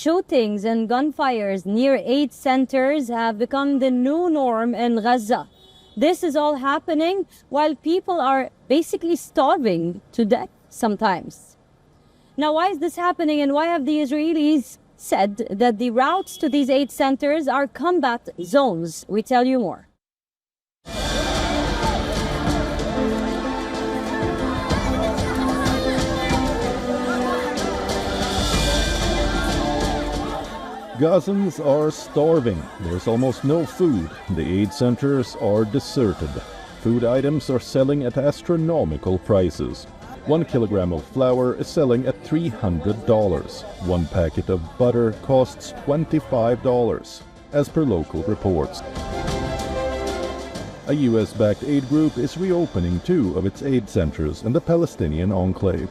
Shootings and gunfires near aid centers have become the new norm in Gaza. This is all happening while people are basically starving to death sometimes. Now, why is this happening, and why have the Israelis said that the routes to these aid centers are combat zones? We tell you more. Gazans are starving. There's almost no food. The aid centers are deserted. Food items are selling at astronomical prices. 1 kilogram of flour is selling at $300. One packet of butter costs $25, as per local reports. A US-backed aid group is reopening 2 of its aid centers in the Palestinian enclave.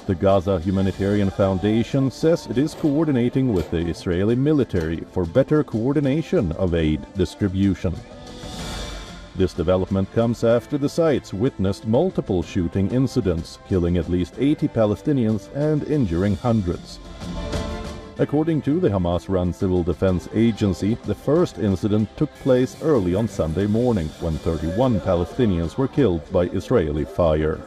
The Gaza Humanitarian Foundation says it is coordinating with the Israeli military for better coordination of aid distribution. This development comes after the sites witnessed multiple shooting incidents, killing at least 80 Palestinians and injuring hundreds. According to the Hamas-run Civil Defense Agency, the first incident took place early on Sunday morning when 31 Palestinians were killed by Israeli fire.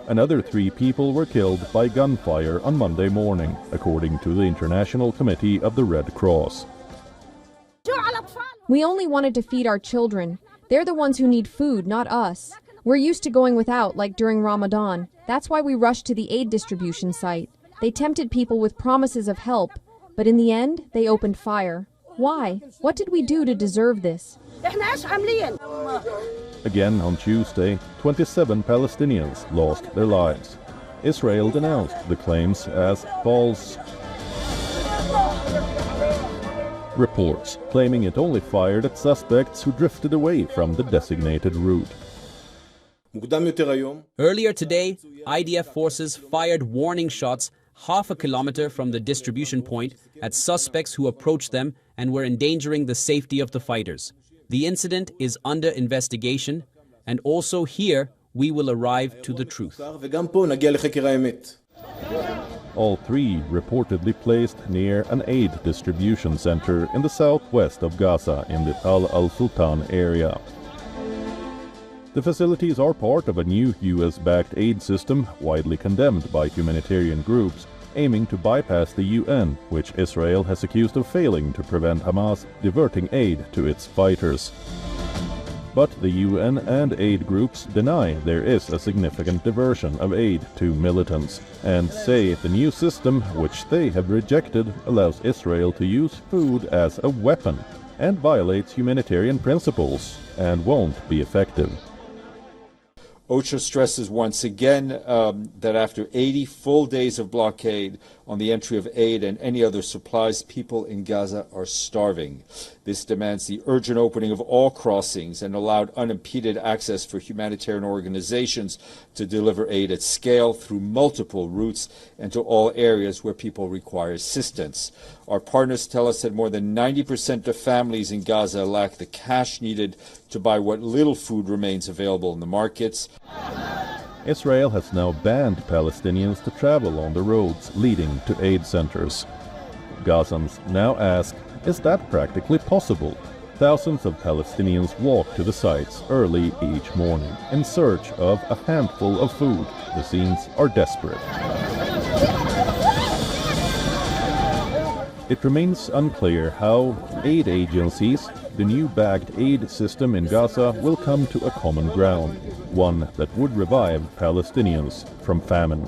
Another 3 people were killed by gunfire on Monday morning, according to the International Committee of the Red Cross. We only wanted to feed our children. They're the ones who need food, not us. We're used to going without, like during Ramadan. That's why we rushed to the aid distribution site. They tempted people with promises of help, but in the end, they opened fire. Why? What did we do to deserve this? Again on Tuesday, 27 Palestinians lost their lives. Israel denounced the claims as false. Reports claiming it only fired at suspects who drifted away from the designated route. Earlier today, IDF forces fired warning shots half a kilometer from the distribution point at suspects who approached them and were endangering the safety of the fighters. The incident is under investigation, and also here we will arrive to the truth. All 3 reportedly placed near an aid distribution center in the southwest of Gaza in the Tal al-Sultan area. The facilities are part of a new US-backed aid system widely condemned by humanitarian groups, aiming to bypass the UN, which Israel has accused of failing to prevent Hamas diverting aid to its fighters. But the UN and aid groups deny there is a significant diversion of aid to militants, and say the new system, which they have rejected, allows Israel to use food as a weapon and violates humanitarian principles and won't be effective. OCHA stresses once again that after 80 full days of blockade on the entry of aid and any other supplies, people in Gaza are starving. This demands the urgent opening of all crossings and allowed unimpeded access for humanitarian organizations to deliver aid at scale through multiple routes and to all areas where people require assistance. Our partners tell us that more than 90% of families in Gaza lack the cash needed to buy what little food remains available in the markets. Israel has now banned Palestinians to travel on the roads leading to aid centers. Gazans now ask, is that practically possible? Thousands of Palestinians walk to the sites early each morning in search of a handful of food. The scenes are desperate. It remains unclear how aid agencies, the new backed aid system in Gaza, will come to a common ground, one that would revive Palestinians from famine.